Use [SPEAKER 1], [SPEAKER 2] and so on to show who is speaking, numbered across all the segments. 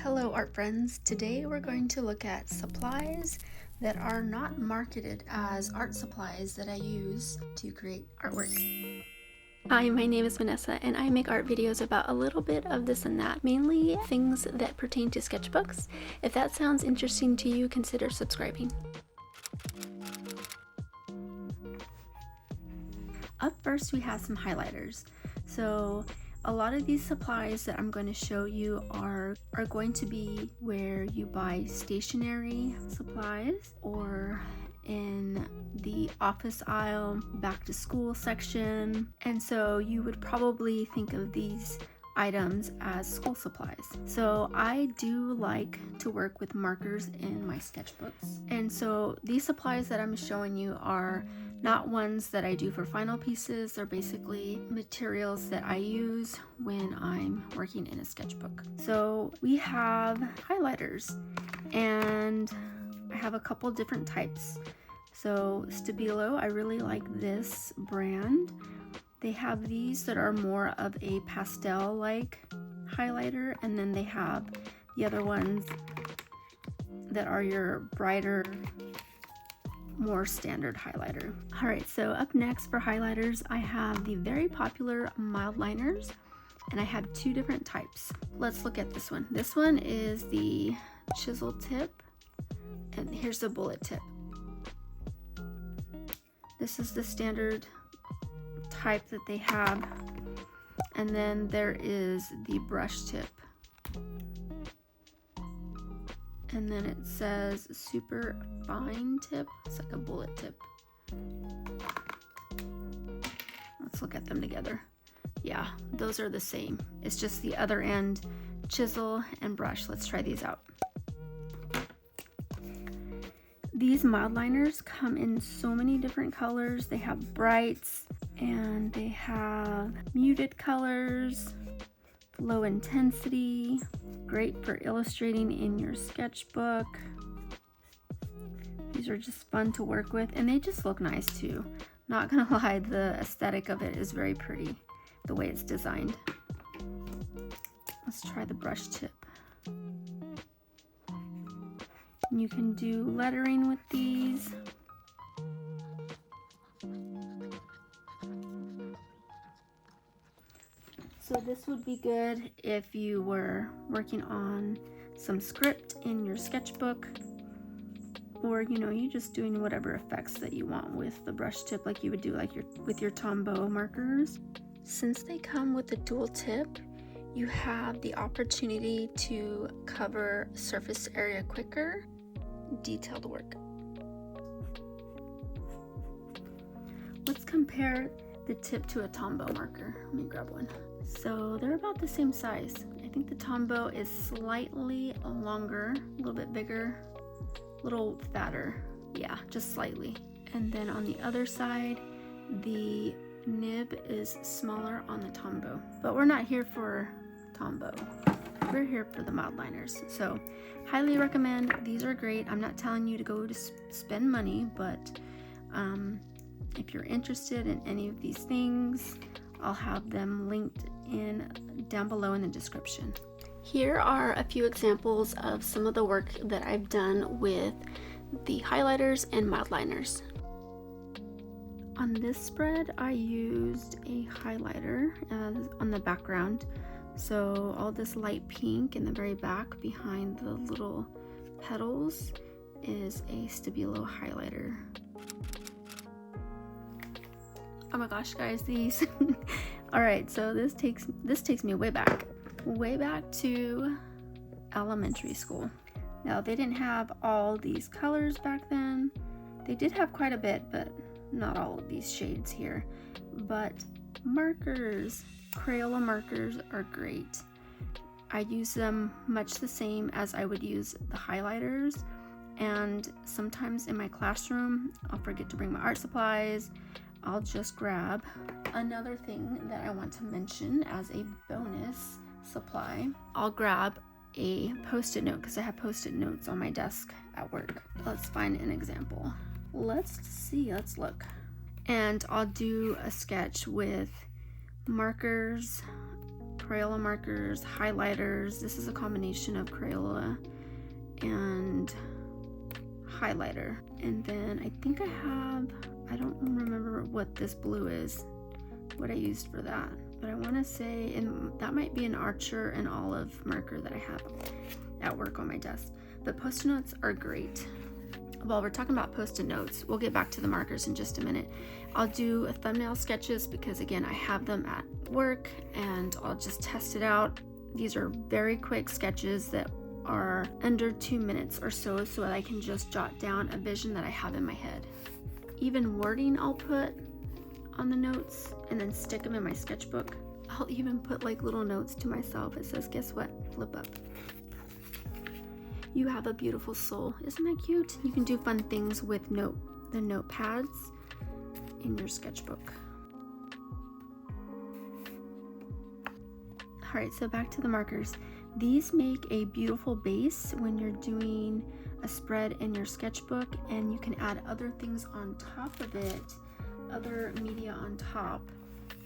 [SPEAKER 1] Hello art friends, today we're going to look at supplies that are not marketed as art supplies that I use to create artwork. Hi, my name is Vanessa and I make art videos about a little bit of this and that, mainly things that pertain to sketchbooks. If that sounds interesting to you, consider subscribing. Up first we have some highlighters. So a lot of these supplies that I'm going to show you are going to be where you buy stationery supplies or in the office aisle, back to school section. And so you would probably think of these items as school supplies. So I do like to work with markers in my sketchbooks. And so these supplies that I'm showing you are not ones that I do for final pieces. They're basically materials that I use when I'm working in a sketchbook. So we have highlighters, and I have a couple different types. So Stabilo, I really like this brand. They have these that are more of a pastel-like highlighter, and then they have the other ones that are your brighter, more standard highlighter. All right, so up next for highlighters, I have the very popular Mildliners, and I have two different types. Let's look at this one. This one is the chisel tip, and here's the bullet tip. This is the standard type that they have, and then there is the brush tip, and then it says super fine tip. It's like a bullet tip. Let's look at them together. Yeah, those are the same. It's just the other end, chisel and brush. Let's try these out. These Mildliners come in so many different colors. They have brights and they have muted colors, low intensity, great for illustrating in your sketchbook. These are just fun to work with, and they just look nice too. Not gonna lie, the aesthetic of it is very pretty, the way it's designed. Let's try the brush tip. You can do lettering with these. So this would be good if you were working on some script in your sketchbook, or you just doing whatever effects that you want with the brush tip, like you would do with your Tombow markers. Since they come with a dual tip, you have the opportunity to cover surface area quicker. Detailed work. Let's compare the tip to a Tombow marker. Let me grab one. So they're about the same size. I think the Tombow is slightly longer, a little bit bigger, a little fatter. Yeah, just slightly. And then on the other side, the nib is smaller on the Tombow. But we're not here for Tombow. We're here for the Mildliners. So highly recommend. These are great. I'm not telling you to go to spend money, but if you're interested in any of these things, I'll have them linked down below in the description. Here are a few examples of some of the work that I've done with the highlighters and Mildliners. On this spread, I used a highlighter on the background. So all this light pink in the very back behind the little petals is a Stabilo highlighter. Oh my gosh, guys, these. All right, so this takes me way back to elementary school. Now, they didn't have all these colors back then. They did have quite a bit, but not all of these shades here. But markers, Crayola markers are great. I use them much the same as I would use the highlighters, and sometimes in my classroom, I'll forget to bring my art supplies. I'll just grab. Another thing that I want to mention as a bonus supply, I'll grab a post-it note because I have post-it notes on my desk at work. Let's find an example. Let's look. And I'll do a sketch with markers, Crayola markers, highlighters. This is a combination of Crayola and highlighter. And then I think I don't remember what this blue is, what I used for that, but I want to say, and that might be an Archer and Olive marker that I have at work on my desk. But Post-it notes are great. While we're talking about Post-it notes, we'll get back to the markers in just a minute. I'll do a thumbnail sketches because again, I have them at work and I'll just test it out. These are very quick sketches that are under 2 minutes or so that I can just jot down a vision that I have in my head. Even wording I'll put on the notes and then stick them in my sketchbook. I'll even put like little notes to myself. It says, guess what? Flip up. You have a beautiful soul. Isn't that cute? You can do fun things with the notepads in your sketchbook. All right, so back to the markers. These make a beautiful base when you're doing a spread in your sketchbook, and you can add other things on top of it, other media on top.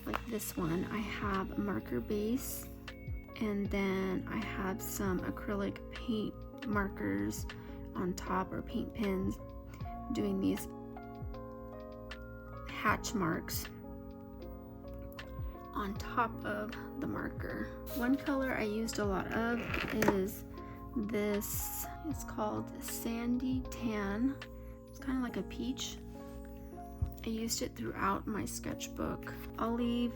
[SPEAKER 1] Like this one, I have a marker base, and then I have some acrylic paint markers on top, or paint pens, doing these hatch marks on top of the marker. One color I used a lot of is this. It's called Sandy Tan. It's kind of like a peach. I used it throughout my sketchbook. I'll leave.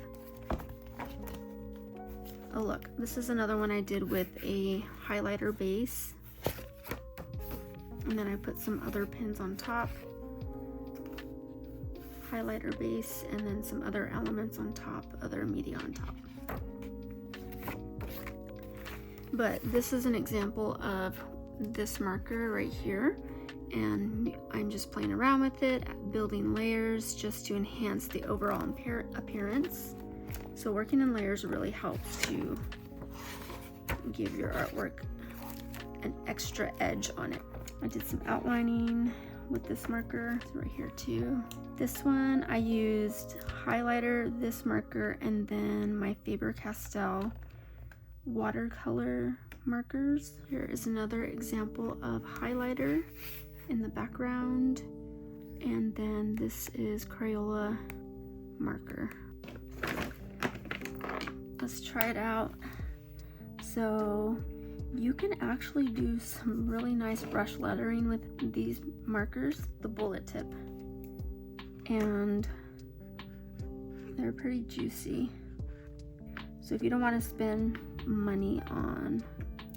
[SPEAKER 1] Oh look, this is another one I did with a highlighter base. And then I put some other pins on top. Highlighter base, and then some other elements on top, other media on top. But this is an example of this marker right here, and I'm just playing around with it, building layers just to enhance the overall appearance. So working in layers really helps to give your artwork an extra edge on it. I did some outlining with this marker right here too. This one I used highlighter, this marker, and then my Faber-Castell watercolor markers. Here is another example of highlighter in the background, and then this is Crayola marker. Let's try it out. So you can actually do some really nice brush lettering with these markers, the bullet tip, and they're pretty juicy. So if you don't want to spend money on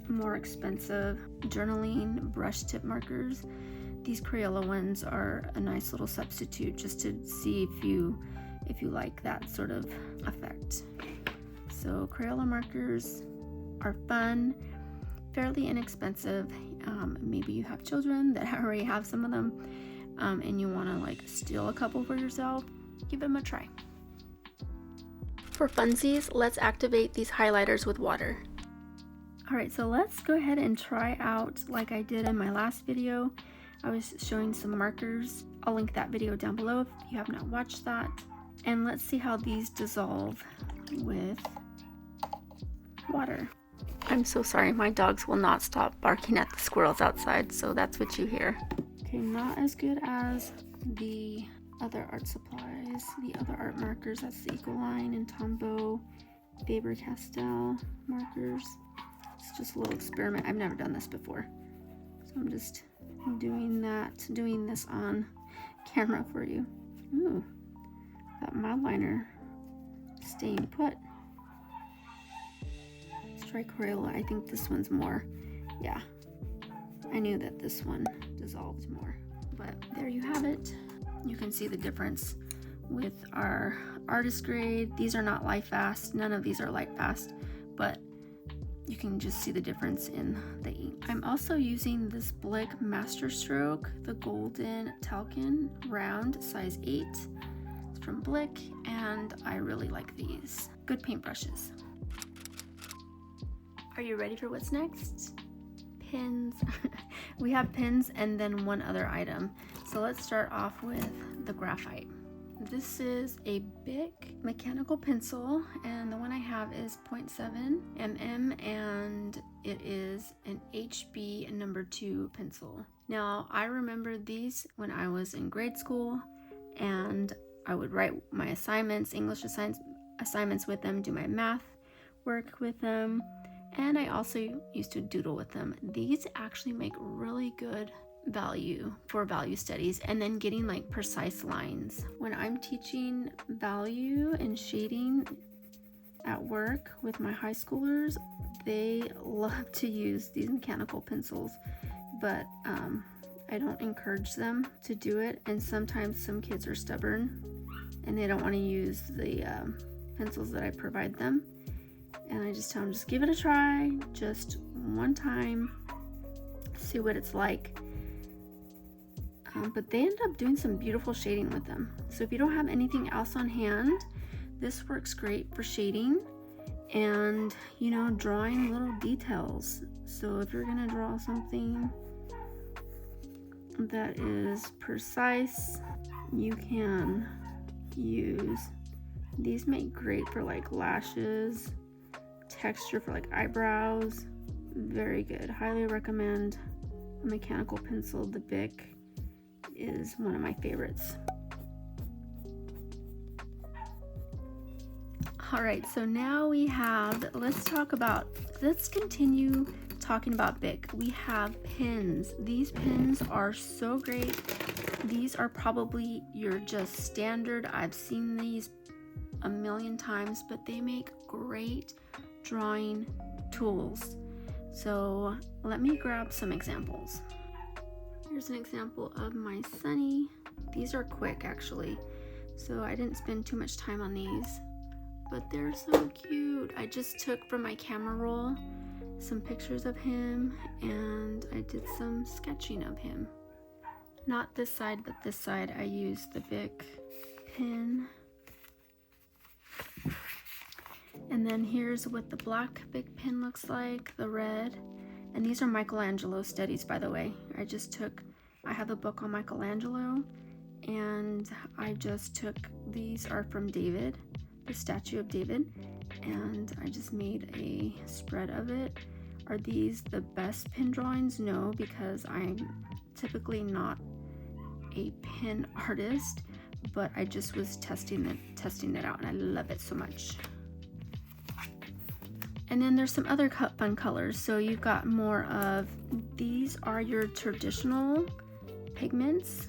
[SPEAKER 1] more expensive journaling brush tip markers, these Crayola ones are a nice little substitute, just to see if you like that sort of effect. So Crayola markers are fun, fairly inexpensive. Maybe you have children that already have some of them, and you want to like steal a couple for yourself. Give them a try. For funsies, let's activate these highlighters with water. All right, so let's go ahead and try out like I did in my last video. I was showing some markers. I'll link that video down below if you have not watched that. And let's see how these dissolve with water. I'm so sorry, my dogs will not stop barking at the squirrels outside, so that's what you hear. Okay, not as good as the other art supplies, the other art markers. That's the Ecoline and Tombow Faber-Castell markers. It's just a little experiment. I've never done this before, so I'm just doing this on camera for you. Ooh, that Mildliner staying put. Let's try Crayola. I think this one's more, yeah, I knew that this one dissolved more. But there you have it. You can see the difference with our artist grade. These are not Light Fast. None of these are Light Fast, but you can just see the difference in the ink. I'm also using this Blick Masterstroke, the Golden Talcum Round, size 8. It's from Blick, and I really like these. Good paintbrushes. Are you ready for what's next? Pins. We have pins and then one other item. So let's start off with the graphite. This is a Bic mechanical pencil, and the one I have is 0.7 mm, and it is an HB number 2 pencil. Now, I remember these when I was in grade school, and I would write my assignments, English assignments with them, do my math work with them, and I also used to doodle with them. These actually make really good value for value studies, and then getting like precise lines. When I'm teaching value and shading at work with my high schoolers, they love to use these mechanical pencils, but I don't encourage them to do it, and sometimes some kids are stubborn and they don't want to use the pencils that I provide them, and I just tell them, just give it a try, just one time, see what it's like. But they end up doing some beautiful shading with them. So if you don't have anything else on hand, this works great for shading and, you know, drawing little details. So if you're gonna draw something that is precise, you can use these. Make great for like lashes, texture for like eyebrows. Very good. Highly recommend a mechanical pencil. The Bic is one of my favorites. All right, so now we have, let's continue talking about Bic. We have pens. These pens are so great. These are probably your just standard. I've seen these a million times, but they make great drawing tools. So let me grab some examples. Here's an example of my Sunny. These are quick actually, so I didn't spend too much time on these, but they're so cute. I just took from my camera roll some pictures of him, and I did some sketching of him. Not this side, but this side I used the Bic pen. And then here's what the black Bic pen looks like, the red. And these are Michelangelo studies, by the way. I have a book on Michelangelo, and I just took, these are from David, the statue of David, and I just made a spread of it. Are these the best pen drawings? No, because I'm typically not a pen artist, but I just was testing it out, and I love it so much. And then there's some other fun colors. So you've got more of, these are your traditional pigments.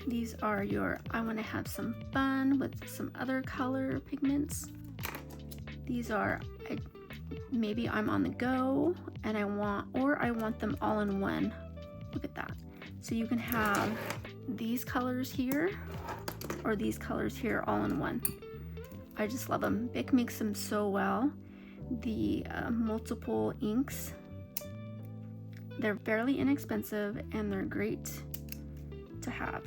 [SPEAKER 1] These are your, I want to have some fun with some other color pigments. These are, maybe I'm on the go and I want them all in one. Look at that. So you can have these colors here or these colors here all in one. I just love them. Bic makes them so well. The multiple inks, they're fairly inexpensive and they're great to have.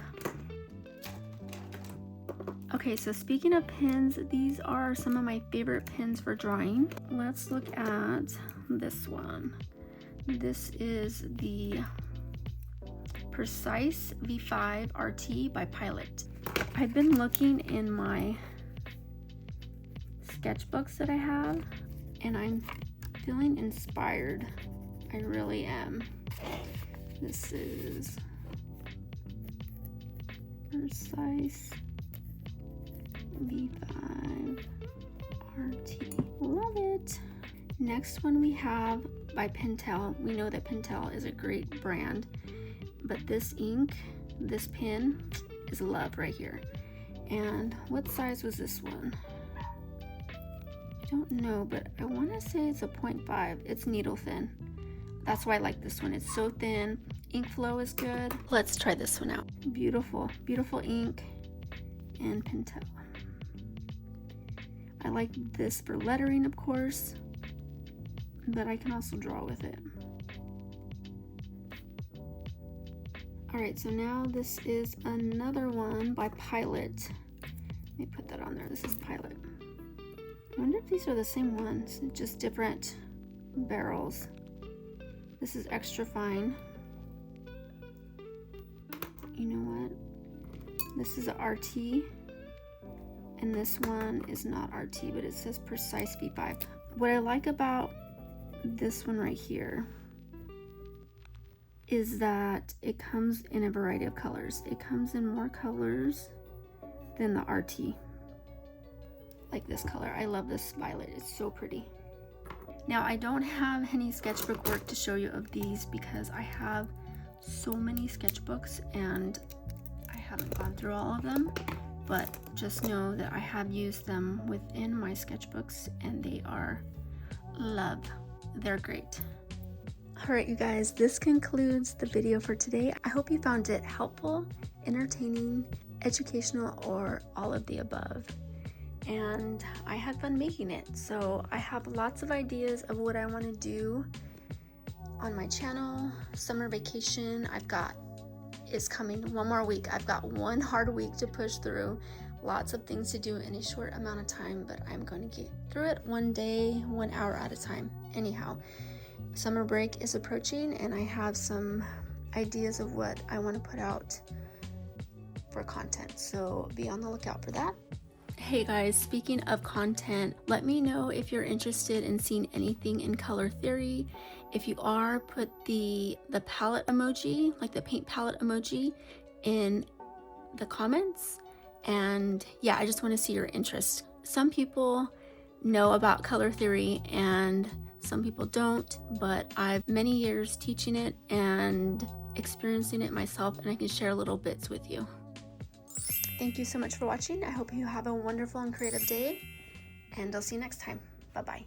[SPEAKER 1] Okay, so speaking of pens, these are some of my favorite pens for drawing. Let's look at this one. This is the Precise V5 RT by Pilot. I've been looking in my sketchbooks that I have, and I'm feeling inspired. I really am. This is Precise V5 RT. Love it. Next one we have by Pentel. We know that Pentel is a great brand, but this ink, this pen is love right here. And what size was this one? I don't know, but I want to say it's a 0.5. It's needle thin. That's why I like this one. It's so thin. Ink flow is good. Let's try this one out. Beautiful, beautiful ink and Pentel. I like this for lettering, of course, but I can also draw with it. All right, so now this is another one by Pilot. Let me put that on there. This is Pilot. I wonder if these are the same ones, just different barrels. This is extra fine. You know what? This is a RT, and this one is not RT, but it says Precise V5. What I like about this one right here is that it comes in a variety of colors. It comes in more colors than the RT. Like this color. I love this violet. It's so pretty. Now I don't have any sketchbook work to show you of these because I have so many sketchbooks and I haven't gone through all of them, but just know that I have used them within my sketchbooks and they are love. They're great. Alright you guys, this concludes the video for today. I hope you found it helpful, entertaining, educational, or all of the above. And I had fun making it. So I have lots of ideas of what I want to do on my channel. Summer vacation is coming. One more week. I've got one hard week to push through. Lots of things to do in a short amount of time, but I'm going to get through it one day, 1 hour at a time. Anyhow, summer break is approaching and I have some ideas of what I want to put out for content. So be on the lookout for that. Hey guys, speaking of content, let me know if you're interested in seeing anything in color theory. If you are, put the palette emoji, like the paint palette emoji, in the comments. And yeah, I just want to see your interest. Some people know about color theory and some people don't, but I've many years teaching it and experiencing it myself, and I can share little bits with you. Thank you so much for watching. I hope you have a wonderful and creative day, and I'll see you next time. Bye-bye.